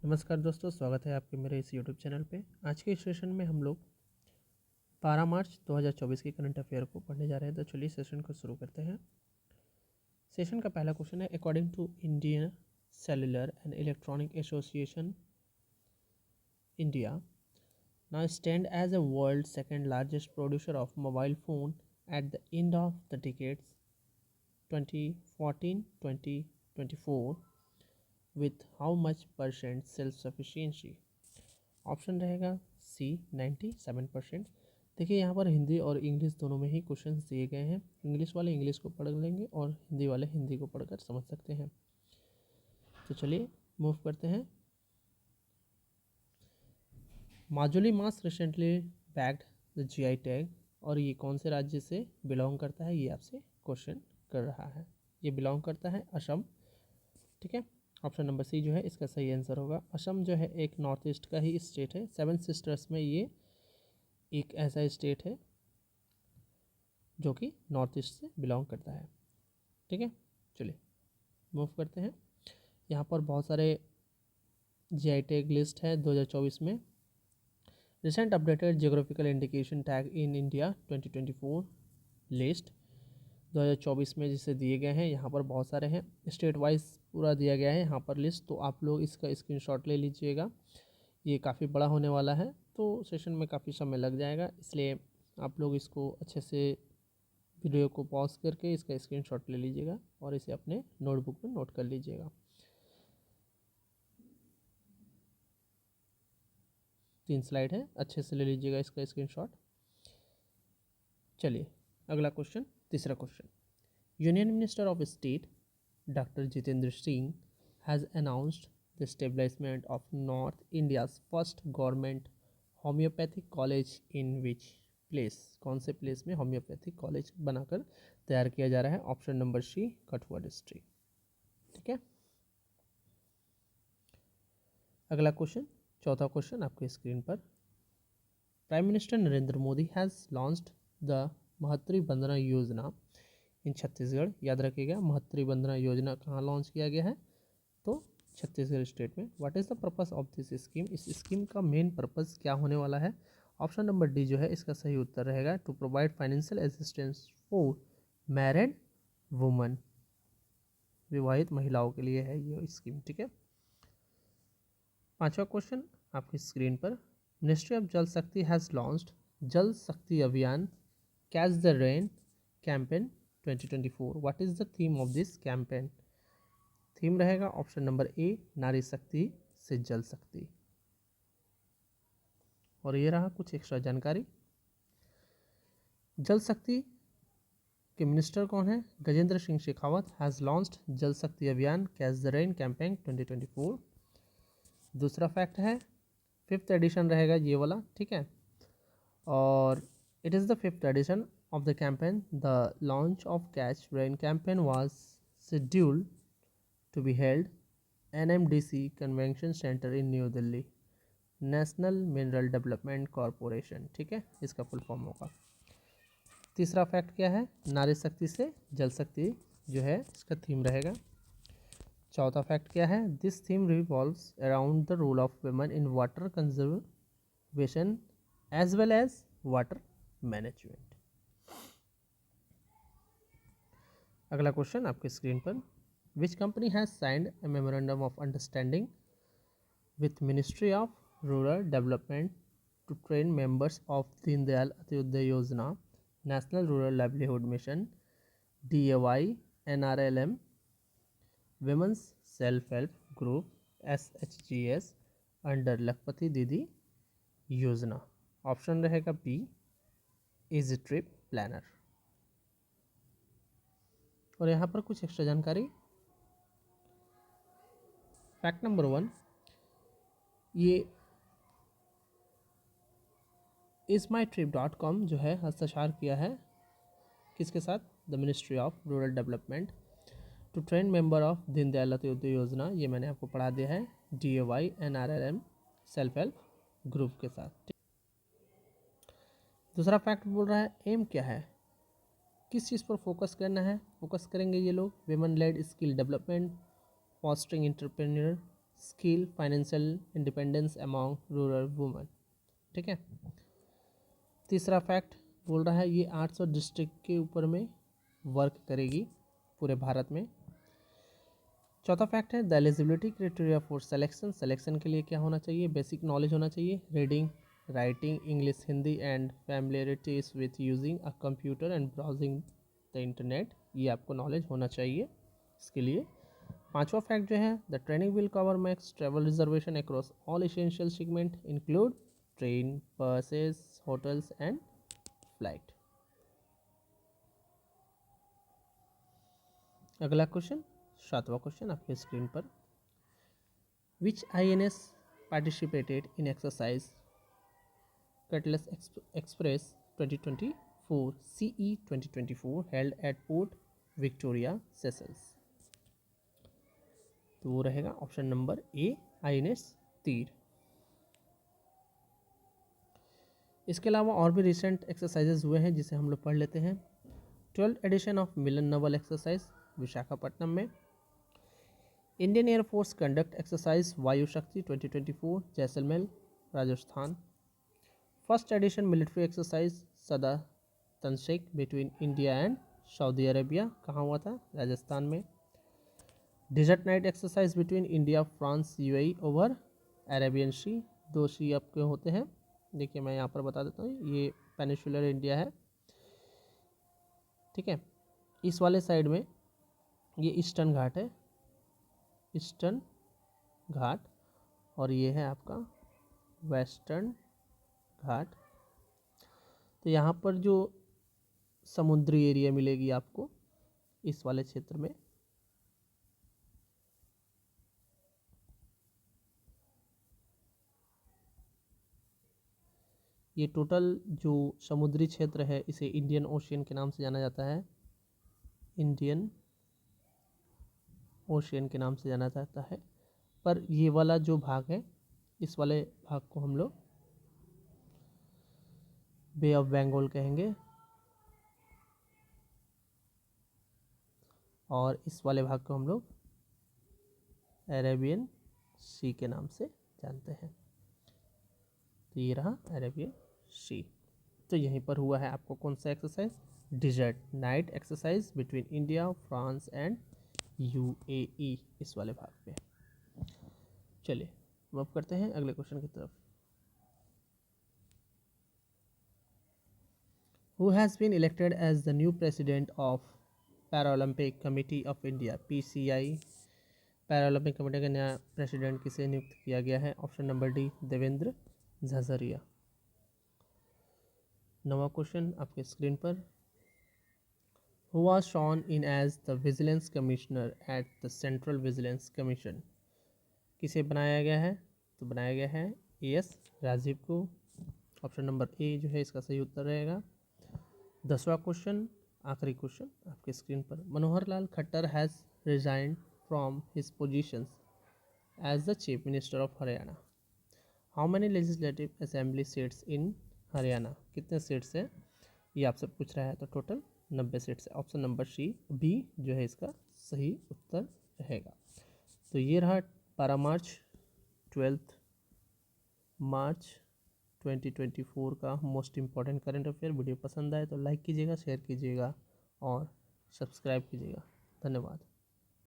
नमस्कार दोस्तों, स्वागत है आपके मेरे इस यूट्यूब चैनल पे। आज के इस सेशन में हम लोग 12 मार्च 2024 के करंट अफेयर को पढ़ने जा रहे हैं। तो चलिए सेशन को शुरू करते हैं। सेशन का पहला क्वेश्चन है, according to Indian cellular and electronic association India now stand as a world second largest producer of mobile phone at the end of the decades 2014-2024 with how much percent self sufficiency। Option रहेगा सी 97%। देखिए यहाँ पर हिंदी और English दोनों में ही questions दिए गए हैं। इंग्लिश वाले इंग्लिश को पढ़ लेंगे और हिंदी वाले हिंदी को पढ़कर समझ सकते हैं। तो चलिए मूव करते हैं। Majuli masks recently bagged the GI tag, और ये कौन से राज्य से बिलोंग करता है, ये आपसे क्वेश्चन कर रहा है। ये बिलोंग करता है असम। ठीक है, ऑप्शन नंबर सी जो है इसका सही आंसर होगा। असम जो है एक नॉर्थ ईस्ट का ही स्टेट है। 7 सिस्टर्स में ये एक ऐसा स्टेट है जो कि नॉर्थ ईस्ट से बिलोंग करता है। ठीक है, चलिए मूव करते हैं। यहाँ पर बहुत सारे जीआई टैग लिस्ट है 2024 में। Recent updated geographical indication tag in India 2024 list 2024 में जिसे दिए गए हैं। यहाँ पर बहुत सारे हैं, स्टेट वाइज पूरा दिया गया है यहाँ पर लिस्ट। तो आप लोग इसका स्क्रीनशॉट ले लीजिएगा। ये काफ़ी बड़ा होने वाला है तो सेशन में काफ़ी समय लग जाएगा, इसलिए आप लोग इसको अच्छे से वीडियो को पॉज करके इसका स्क्रीनशॉट ले लीजिएगा और इसे अपने नोटबुक में नोट कर लीजिएगा। 3 स्लाइड है, अच्छे से ले लीजिएगा इसका स्क्रीनशॉट। चलिए अगला क्वेश्चन, तीसरा question. Union minister of state doctor Jitendra Singh has announced the establishment of north India's first government homeopathic college in which place. कौन से प्लेस में होम्योपैथिक कॉलेज बनाकर तैयार किया जा रहा है? Option number C, Kathua district. ठीक है, अगला क्वेश्चन, चौथा क्वेश्चन आपके स्क्रीन पर। Prime Minister Narendra Modi has launched the Mahtari Vandana Yojana in Chhattisgarh. याद रखिएगा, महत्री वंदना योजना कहाँ लॉन्च किया गया है? तो छत्तीसगढ़ स्टेट में। What is the purpose of this scheme? इस स्कीम का मेन पर्पस क्या होने वाला है? ऑप्शन नंबर डी जो है इसका सही उत्तर रहेगा, to provide financial assistance for married woman. विवाहित महिलाओं के लिए है ये स्कीम। ठीक है, पांचवा क्वेश्चन आपकी स्क्रीन पर। मिनिस्ट्री ऑफ जल शक्ति हैज़ लॉन्च्ड जल शक्ति अभियान catch the rain campaign 2024। What is the theme of this campaign? Theme रहेगा ऑप्शन नंबर ए, नारी शक्ति से जल शक्ति। और ये रहा कुछ एक्स्ट्रा जानकारी। जल शक्ति के मिनिस्टर कौन है? गजेंद्र सिंह शेखावत हैज़ लॉन्च्ड जल शक्ति अभियान कैच द रेन कैंपेन 2024। दूसरा फैक्ट है, 5th एडिशन रहेगा ये वाला। ठीक है, और it is the 5th edition of the campaign. The launch of Catch Rain campaign was scheduled to be held NMDC Convention Center in New Delhi, national mineral development corporation. ठीक है, इसका full form होगा। तीसरा fact क्या है? नारी शक्ति से जल शक्ति जो है इसका थीम रहेगा। चौथा फैक्ट क्या है? This theme revolves around the role of women in water conservation as well as water management. अगला क्वेश्चन आपके स्क्रीन पर। Which company has signed a memorandum of understanding with Ministry of rural development to train members of Deendayal Antyodaya Yojana, National Rural Livelihood Mission, DAY, NRLM, women's self help group, SHGS under Lakhpati Didi योजना। Option रहेगा B, easy trip planner. और यहाँ पर कुछ extra जानकारी। Fact number 1, ये ismytrip.com जो है हस्ताक्षर किया है किसके साथ? The ministry of rural development to train member of Deendayal Antyodaya Yojana. ये मैंने आपको पढ़ा दिया है, DAY, NRLM self help group के साथ। दूसरा फैक्ट बोल रहा है, एम क्या है, किस चीज़ पर फोकस करना है? फोकस करेंगे ये लोग, women lead skill development, fostering entrepreneur skill financial independence among rural women. ठीक है। तीसरा फैक्ट बोल रहा है ये 800 डिस्ट्रिक्ट के ऊपर में वर्क करेगी पूरे भारत में। चौथा फैक्ट है the eligibility criteria for selection. Selection के लिए क्या होना चाहिए? बेसिक नॉलेज होना चाहिए, reading, writing, English, Hindi and familiarities with using a computer and browsing the internet. ये आपको नॉलेज होना चाहिए इसके लिए। पांचवा फैक्ट जो है the training will cover max travel reservation across all essential segment include train, buses, hotels and flight. अगला क्वेश्चन, सातवां क्वेश्चन आपके स्क्रीन पर। विच INS participated in exercise Cutlass Express 2024 CE 2024 held at Port Victoria, Seychelles? तो वो रहेगा option number A INS तीर। इसके अलावा और भी रिसेंट एक्सरसाइजेज हुए हैं जिसे हम लोग पढ़ लेते हैं। 12th edition of Milan naval exercise Visakhapatnam में। Indian air force conduct exercise Vayu Shakti 2024 Jaisalmer, Rajasthan. First edition military exercise Sada Tanseeq between India and Saudi Arabia कहाँ हुआ था? राजस्थान में। Desert night exercise between India, France, UAE over Arabian sea. दो सी आपके होते हैं, देखिए मैं यहाँ पर बता देता हूँ, ये पेनिनसुलर इंडिया है, ठीक है। इस वाले साइड में ये ईस्टर्न घाट है, ईस्टर्न घाट, और ये है आपका वेस्टर्न घाट। तो यहाँ पर जो समुद्री एरिया मिलेगी आपको इस वाले क्षेत्र में, ये टोटल जो समुद्री क्षेत्र है इसे इंडियन ओशियन के नाम से जाना जाता है, इंडियन ओशियन के नाम से जाना जाता है। पर ये वाला जो भाग है, इस वाले भाग को हम लोग बे ऑफ बंगाल कहेंगे, और इस वाले भाग को हम लोग अरेबियन सी के नाम से जानते हैं। तो ये रहा अरेबियन सी। तो यहीं पर हुआ है आपको कौन सा exercise? Desert night exercise between India, France and UAE, इस वाले भाग पे। चलिए मूव करते हैं अगले क्वेश्चन की तरफ। Who has been elected as the new president of Paralympic Committee of India PCI? Paralympic Committee का नया प्रेसिडेंट किसे नियुक्त किया गया है? Option number D Devendra Jhajharia. नवा क्वेश्चन आपके स्क्रीन पर। Who was sworn in as the Vigilance Commissioner at the Central Vigilance Commission? किसे बनाया गया है? तो बनाया गया है AS राजीव को। ऑप्शन नंबर ए जो है इसका सही उत्तर रहेगा। 10वां क्वेश्चन, आखिरी क्वेश्चन आपके स्क्रीन पर। Manohar Lal Khattar has resigned from his positions as the chief minister of Haryana. How many legislative assembly seats in Haryana? कितने सीट्स हैं ये आपसे पूछ रहा है। तो टोटल 90 सीट्स है। ऑप्शन नंबर बी जो है इसका सही उत्तर रहेगा। तो ये रहा 12 मार्च 12 मार्च 2024 का most important current affair. Video पसंद आए तो लाइक कीजिएगा, शेयर कीजिएगा और सब्सक्राइब कीजिएगा। धन्यवाद।